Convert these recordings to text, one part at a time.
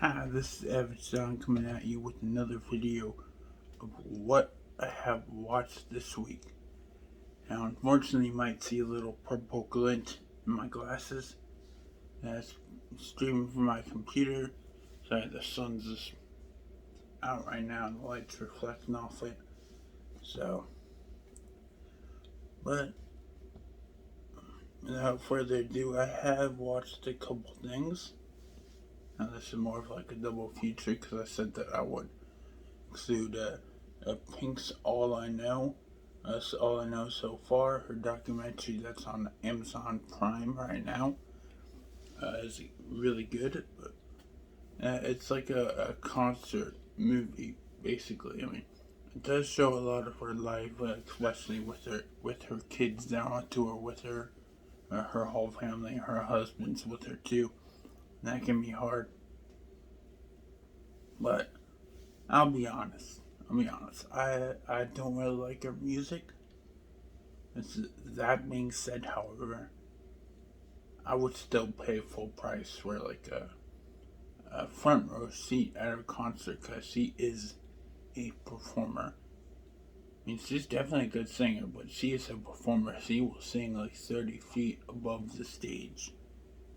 Hi, this is Average John coming at you with another video of what I have watched this week. Now, unfortunately, you might see a little purple glint in my glasses. That's streaming from my computer. Sorry, the sun's just out right now and the light's reflecting off it. So, but without further ado, I have watched a couple things. Now, this is more of like a double feature because I said that I would include Pink's All I Know. That's All I Know So Far. Her documentary that's on Amazon Prime right now is really good. But, it's like a concert movie, basically. I mean, it does show a lot of her life, especially with her kids down on tour with her, her whole family, her husband's with her too. And that can be hard, but I'll be honest. I don't really like her music. That being said, however, I would still pay full price for like a front row seat at her concert because she is a performer. I mean, she's definitely a good singer, but she is a performer. She will sing like 30 feet above the stage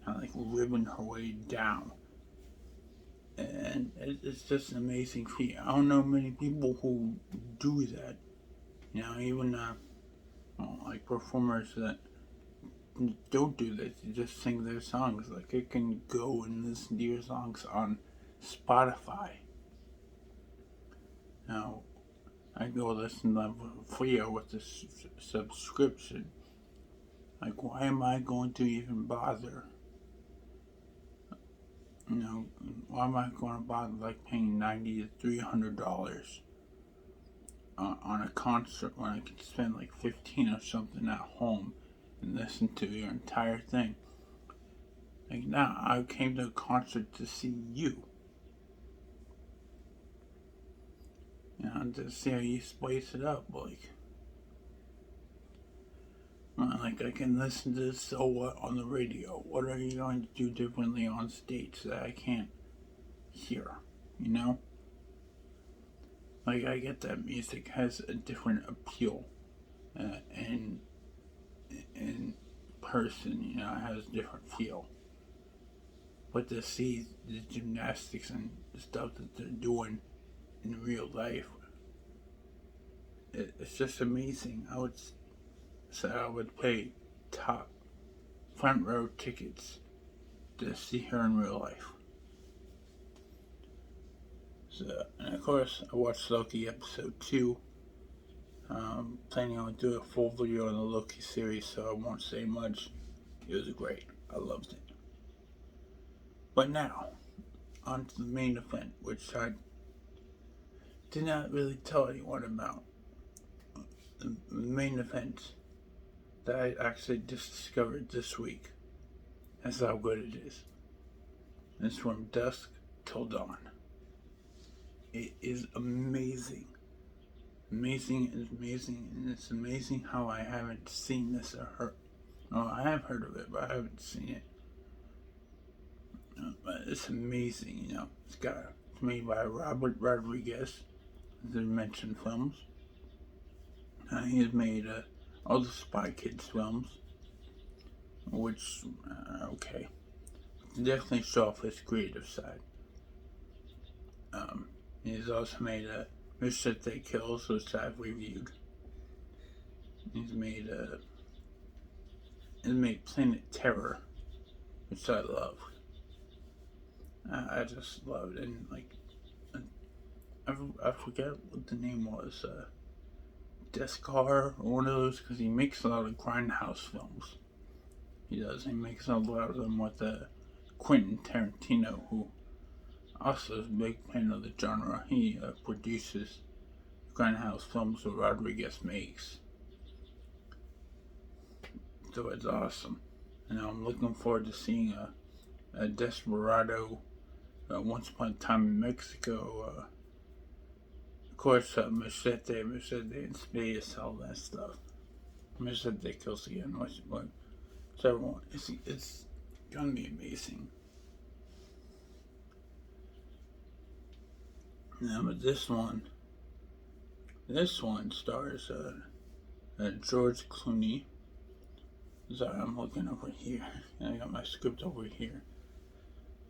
and like ribbon her way down. And it's just an amazing feat. I don't know many people who do that. You know, even like performers that don't do this. You just sing their songs. Like you can go and listen to your songs on Spotify. Now, I go listen to them for free or with a subscription. Like, why am I going to even bother? You know, why am I going to bother like paying $90 to $300 on a concert when I can spend like 15 or something at home and listen to your entire thing? Like, now I came to a concert to see you. You know, to see how you spice it up. Like I can listen to So What on the radio. What are you going to do differently on stage that I can't hear? You know? Like, I get that music has a different appeal in person, you know, it has a different feel. But to see the gymnastics and stuff that they're doing in real life, it's just amazing. I would pay top front row tickets to see her in real life. So, and of course, I watched Loki episode 2. Planning on doing a full video on the Loki series, so I won't say much. It was great. I loved it. But now, on to the main event, which I did not really tell anyone about. The main event that I actually just discovered this week. That's how good it is. It's from Dusk Till Dawn. It is amazing. Amazing is amazing, and it's amazing how I haven't seen this or heard. Oh, I have heard of it, but I haven't seen it. But it's amazing, you know. It's made by Robert Rodriguez, the mentioned films. He has made all the Spy Kids films, which okay, definitely show off his creative side. He's also made Machete Kills, which I've reviewed. He's made Planet Terror, which I love. I just love it, and like I forget what the name was. Descar or one of those, because he makes a lot of grindhouse films. He does. He makes a lot of them with Quentin Tarantino, who also is a big fan of the genre. He produces grindhouse films that Rodriguez makes. So it's awesome. And I'm looking forward to seeing a Desperado, Once Upon a Time in Mexico, of course, Machete, and Space, all that stuff. Machete Kills again, whichever one. It's gonna be amazing. Now, but this one stars George Clooney. Sorry, I'm looking over here. I got my script over here.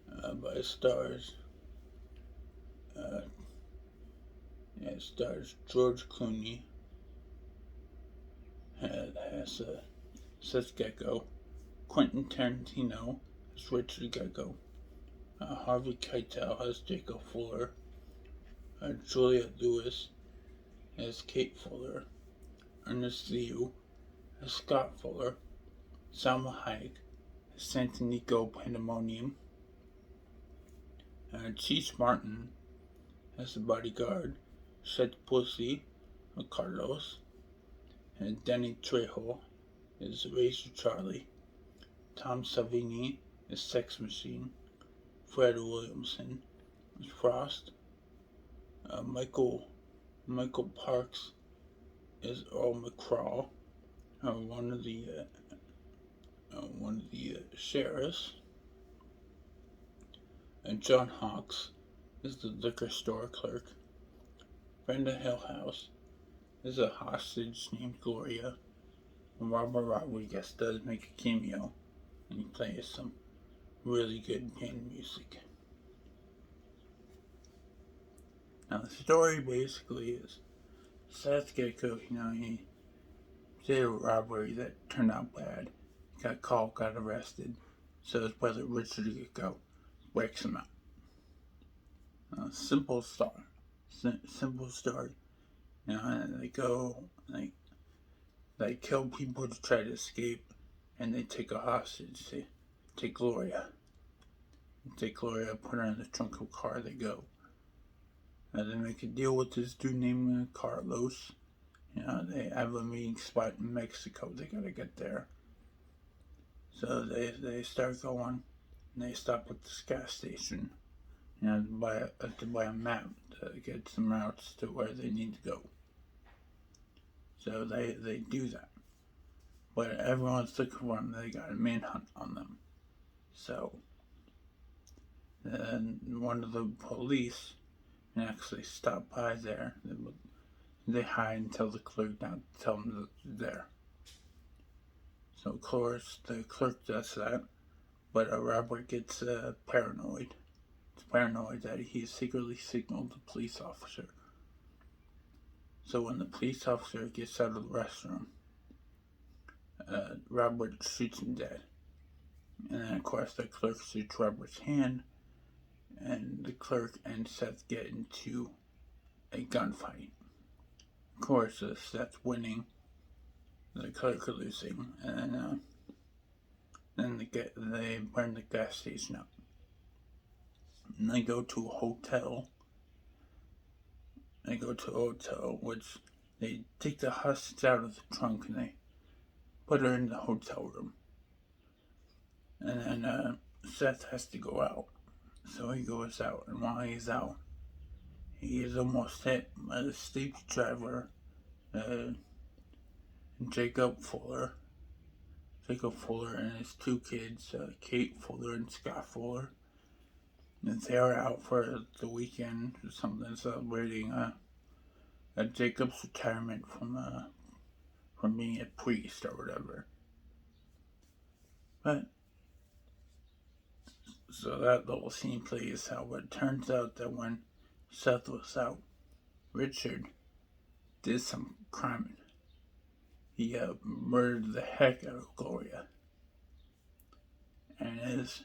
But uh, it stars George Clooney. Has Seth Gecko. Quentin Tarantino as Richard Gecko. Harvey Keitel as Jacob Fuller. Julia Lewis as Kate Fuller. Ernest Liu as Scott Fuller. Salma Hayek as Santanico Pandemonium. Cheech Martin as the bodyguard. Seth Pussy as Carlos. And Danny Trejo is Razor Charlie. Tom Savini is Sex Machine. Fred Williamson is Frost. Michael Parks is Earl McCraw, one of the sheriffs. And John Hawkes is the liquor store clerk. Brenda Hillhouse is a hostage named Gloria. And Robert Rodriguez does make a cameo, and he plays some really good band music. Now the story basically is Seth Gecko, he did a robbery that turned out bad. He got caught, got arrested. So his brother Richard Gecko breaks him out. Simple story. And they go, they kill people to try to escape, and they take a hostage. They take Gloria. Put her in the trunk of a car. They go. They make a deal with this dude named Carlos. They have a meeting spot in Mexico. They gotta get there. So they start going, and they stop at this gas station. To buy a map to get some routes to where they need to go. So they do that. But everyone's looking for them. They got a manhunt on them. So then one of the police actually stop by there. They hide and tell the clerk not to tell them that they're there. So of course the clerk does that, but Robert gets paranoid. It's paranoid that he secretly signaled the police officer. So when the police officer gets out of the restroom, Robert shoots him dead. And then of course the clerk shoots Robert's hand, and the clerk and Seth get into a gunfight. Of course, Seth winning, the clerk losing, and then they burn the gas station up. And they go to a hotel. Which they take the hostage out of the trunk and they put her in the hotel room. And then Seth has to go out. So he goes out, and while he's out, he is almost hit by the stage driver, Jacob Fuller and his two kids, Kate Fuller and Scott Fuller. And they are out for the weekend or something, celebrating Jacob's retirement from being a priest or whatever. But so that little scene plays out. But it turns out that when Seth was out, Richard did some crime. He murdered the heck out of Gloria. And it is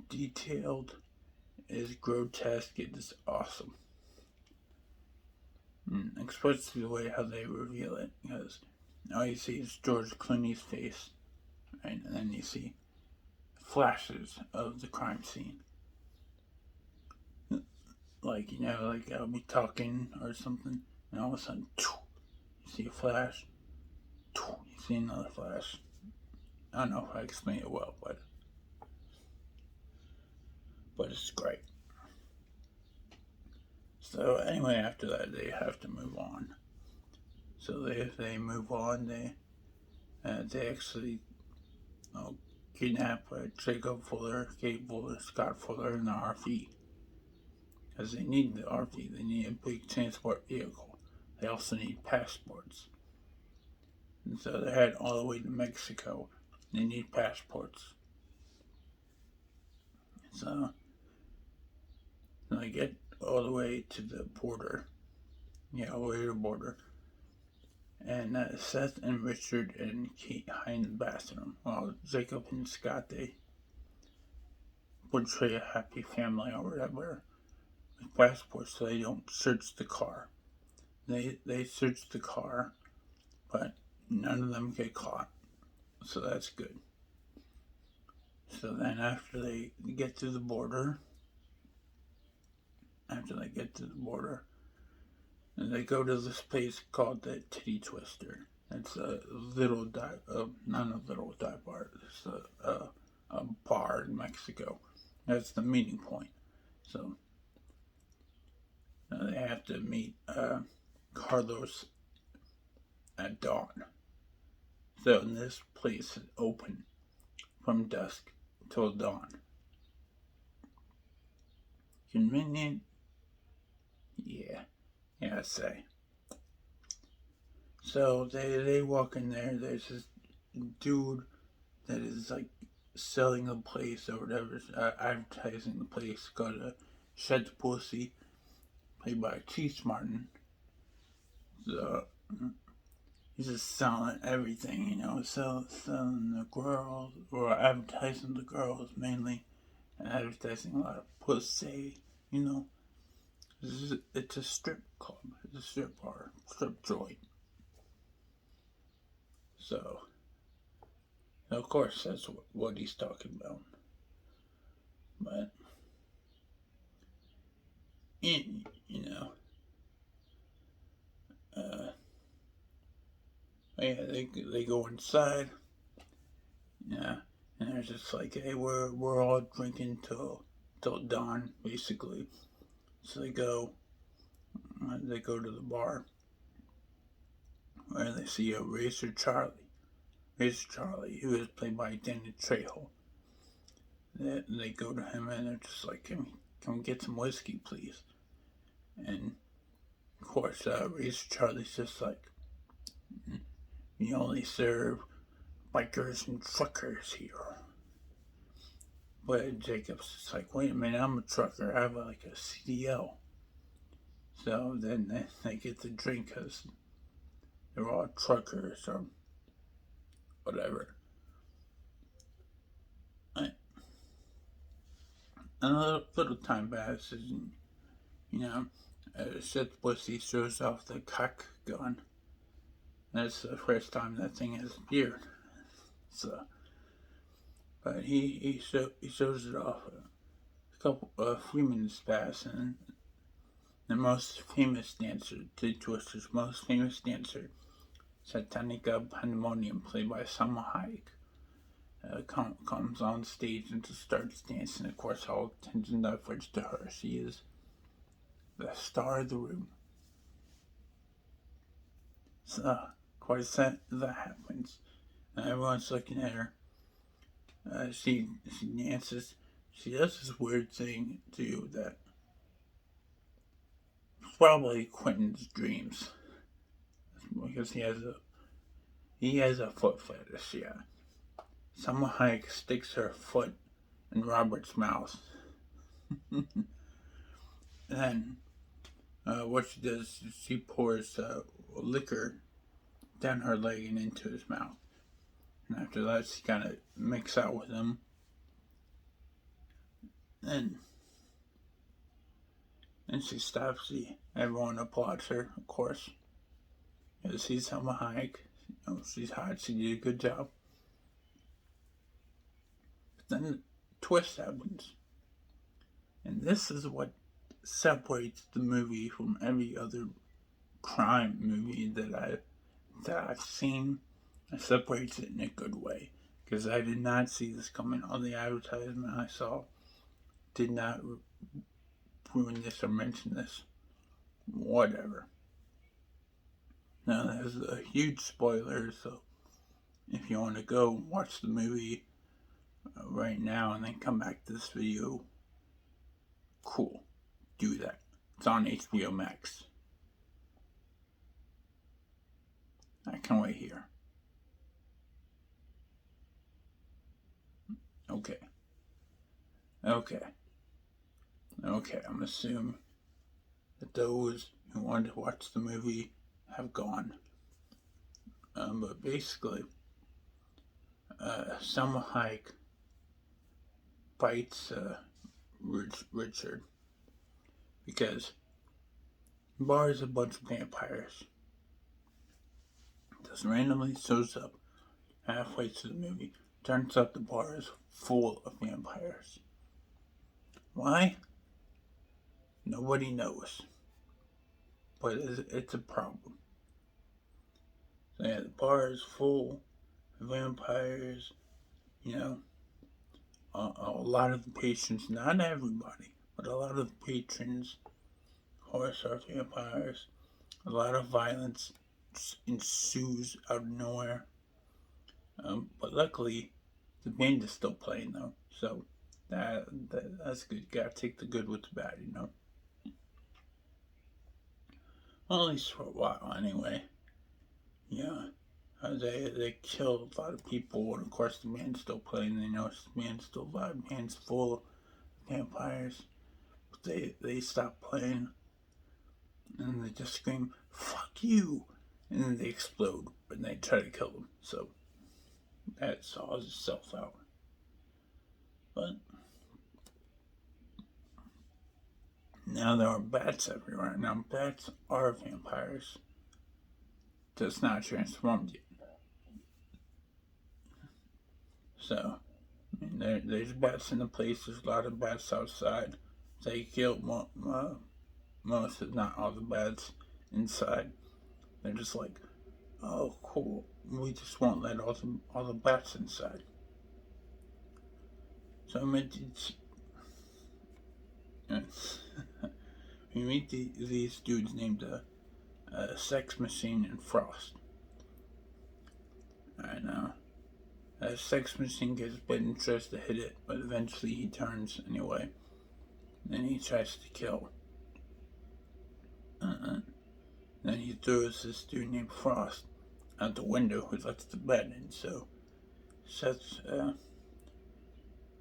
detailed, it is grotesque, it is awesome. Especially the way how they reveal it, because all you see is George Clooney's face, right? And then you see flashes of the crime scene. Like I'll be talking or something, and all of a sudden, you see a flash, you see another flash. I don't know if I explain it well, but it's great. So anyway, after that, they have to move on. So they move on. They actually kidnap Jacob Fuller, Kate Fuller, Scott Fuller in the RV. because they need the RV. They need a big transport vehicle. They also need passports. And so they're heading all the way to Mexico. They need passports. So they get all the way to the border. Yeah, all the way to the border. And Seth and Richard and Kate hide in the bathroom while Jacob and Scott, they portray a happy family or whatever with passports so they don't search the car. They search the car, but none of them get caught. So that's good. So then after they get to the border, they go to this place called the Titty Twister. It's a little not a little dive bar. It's a bar in Mexico. That's the meeting point. So they have to meet Carlos at dawn. So this place is open from dusk till dawn. Convenient? Yeah, I'd say. So they walk in there. There's this dude that is like selling the place or whatever, advertising the place called Shed Pussy, played by Keith Martin. So he's just selling everything, selling the girls, or advertising the girls mainly, and advertising a lot of pussy, It's a strip club, it's a strip bar, strip joint. So, of course, that's what he's talking about. But, they go inside, yeah, and they're just like, hey, we're all drinking till dawn, basically. So they go to the bar, where they see a Racer Charlie, who is played by Danny Trejo. They go to him and they're just like, can we get some whiskey, please? And of course, Racer Charlie's just like, we only serve bikers and truckers here. But Jacob's just like, wait a minute, I'm a trucker. I have like a CDL. So then they get the drink because they're all truckers or whatever. And a little time passes, and Seth Pussy shows off the cock gun. That's the first time that thing has appeared. So, but he shows it off. A few minutes pass, and the most famous dancer, the Twister's most famous dancer, Satanica Pandemonium, played by Salma Hayek, comes on stage and just starts dancing. Of course, all attention diverts to her. She is the star of the room. So, of course, that happens. Everyone's looking at her. She dances. She does this weird thing, too, that probably Quentin's dreams. Because he has a foot fetish, yeah. Salma Hayek sticks her foot in Robert's mouth. And then, what she does is she pours liquor down her leg and into his mouth. And after that, she kind of makes out with him. And she stops. Everyone applauds her, of course. Because she's Salma Hayek. She's hot. She did a good job. But then the twist happens. And this is what separates the movie from every other crime movie that I've seen. It separates it in a good way. Because I did not see this coming. All the advertisement I saw did not ruin this or mention this. Whatever. Now, there's a huge spoiler, so if you want to go watch the movie right now and then come back to this video, cool. do that. It's on HBO Max. I can't wait here. Okay. Okay. Okay, I'm assuming that those who wanted to watch the movie have gone. But basically, Selma Hayek fights Richard because the bar is a bunch of vampires. Just randomly shows up halfway through the movie. Turns out the bar is full of vampires. Why? Nobody knows. But it's a problem. So yeah, the bar is full of vampires. You know, a lot of the patrons, not everybody, but a lot of the patrons, horse are vampires. A lot of violence ensues out of nowhere. But luckily, the band is still playing though, so that's good. You gotta take the good with the bad, you know. Well, at least for a while, anyway. Yeah, they killed a lot of people, and of course the band's still playing. They know the band's still alive. The band's full of vampires, but they stop playing, and they just scream "fuck you," and then they explode when they try to kill them. So that saws itself out. But now there are bats everywhere. Now bats are vampires, just not transformed yet. So there's bats in the place. There's a lot of bats outside. They killed most, if not all, the bats inside. They're just like, oh, cool. We just won't let all the bats inside. So we meet these dudes named Sex Machine and Frost. And Sex Machine gets bitten, tries to hit it, but eventually he turns anyway. Then he tries to kill. Then he throws this dude named Frost out the window, who lets the bed in. So Seth,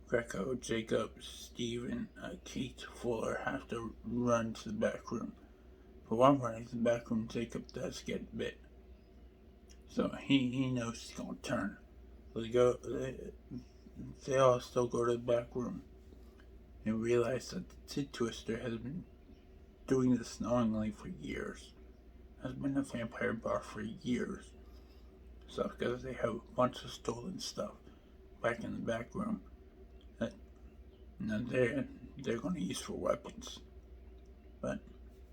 Greco, Jacob, Steve, and Kate Fuller have to run to the back room. For one running to the back room, Jacob does get bit. So he knows he's gonna turn. So they all still go to the back room and realize that the Tit Twister has been doing this knowingly for years. Has been a vampire bar for years. So because they have a bunch of stolen stuff back in the back room that they're going to use for weapons. But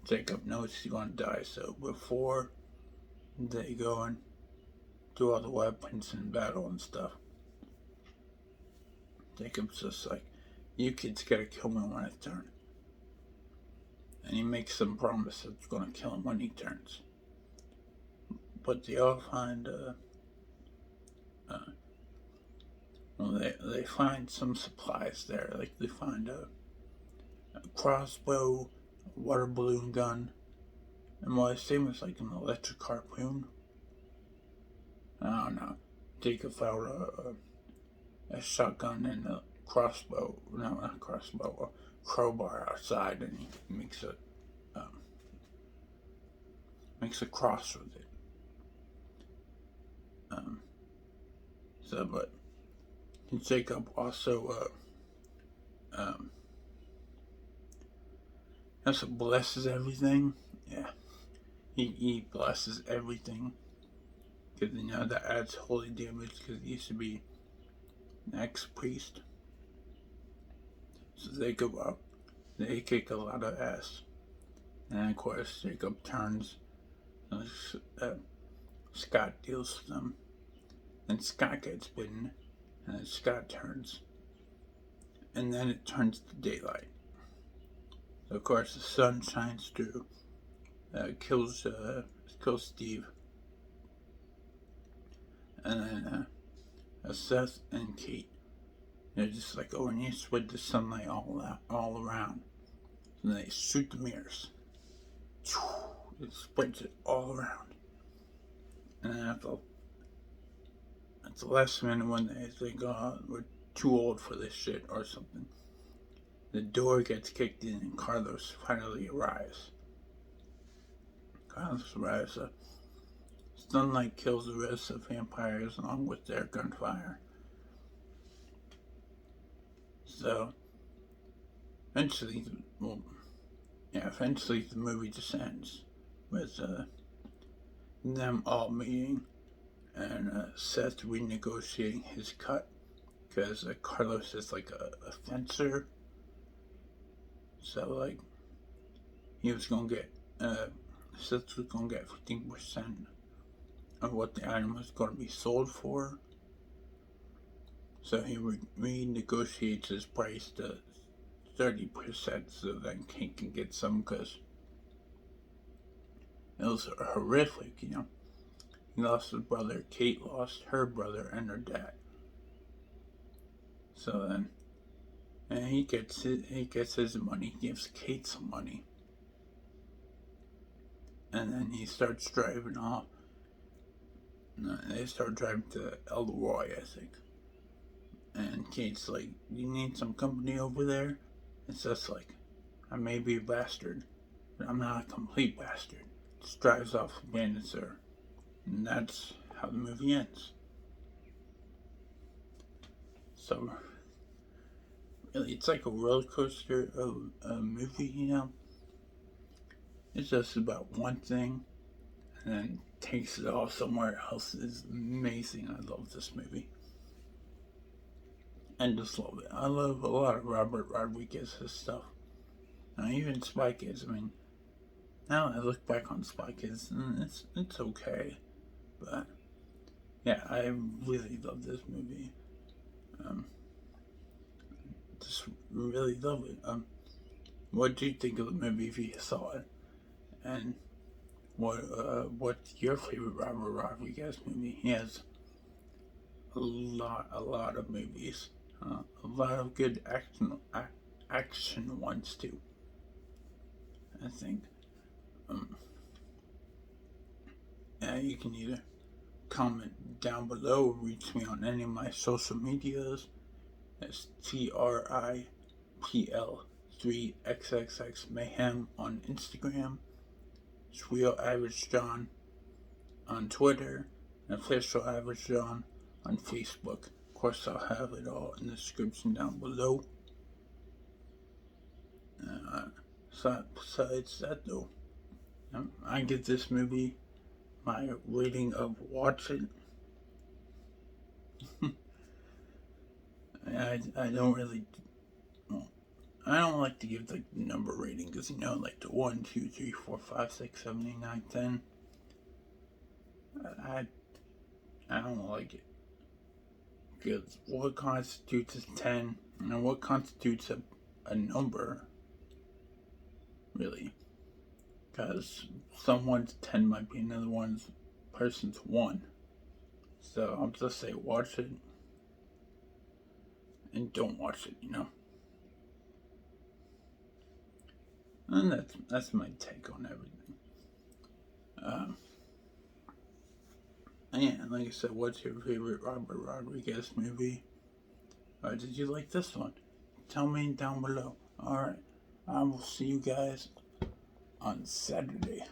Jacob knows he's going to die, so before they go and do all the weapons and battle and stuff, Jacob's just like, you kids gotta kill me when I turn. And he makes some promise that he's gonna kill him when he turns. But they all find, they find some supplies there. Like they find a crossbow, a water balloon gun, and what I say was like an electric harpoon. I don't know. Jacob found a shotgun and a crossbow. No, not crossbow. A crowbar outside, and he makes a cross with it. But Jacob also also blesses everything. Yeah, he blesses everything because that adds holy damage because he used to be an ex-priest. So they go up, they kick a lot of ass, and of course Jacob turns. Scott deals with them. Then Scott gets bitten, and then Scott turns. And then it turns to daylight. So of course the sun shines through, kills Steve. And then Seth and Kate, they're just like, oh, and you spread the sunlight all around. and they shoot the mirrors. It spreads it all around. And then at the last minute when they think, oh, we're too old for this shit or something, the door gets kicked in and Carlos finally arrives. Sunlight kills the rest of the vampires along with their gunfire. So, eventually the movie just ends with them all meeting and Seth renegotiating his cut because Carlos is like a fencer. So, like, he was gonna get, Seth was gonna get 15% of what the item was gonna be sold for. So he renegotiates his price to 30% so then Kate can get some, because it was horrific, you know. He lost his brother, Kate lost her brother and her dad. So then, and he gets his money, gives Kate some money. And then he starts driving off. They start driving to Elroy, I think. And Kate's like, you need some company over there? It's just like, I may be a bastard, but I'm not a complete bastard. Just drives off, abandons her. And that's how the movie ends. So, really, it's like a roller coaster of a movie, you know? It's just about one thing, and then takes it all somewhere else. It's amazing. I love this movie. I just love it. I love a lot of Robert Rodriguez's stuff. Even Spy Kids. I mean, now I look back on Spy Kids, and it's okay. But, yeah, I really love this movie. Just really love it. What do you think of the movie if you saw it? And what's your favorite Robert Rodriguez movie? He has a lot of movies. A lot of good action ones too, I think. Yeah, you can either comment down below or reach me on any of my social medias. That's TRIPL3XXX Mayhem on Instagram. It's Real Average John on Twitter, and Official Average John on Facebook. Of course, I'll have it all in the description down below. Besides that, though, I give this movie my rating of watch it. I don't really. Well, I don't like to give the number rating because, you know, like the 1, 2, 3, 4, 5, 6, 7, 8, 9, 10. I don't like it. Because what constitutes a 10 and what constitutes a number, really. Because someone's 10 might be another person's 1. So I'll just say watch it and don't watch it, you know. And that's my take on everything. And like I said, what's your favorite Robert Rodriguez movie? Or did you like this one? Tell me down below. Alright, I will see you guys on Saturday.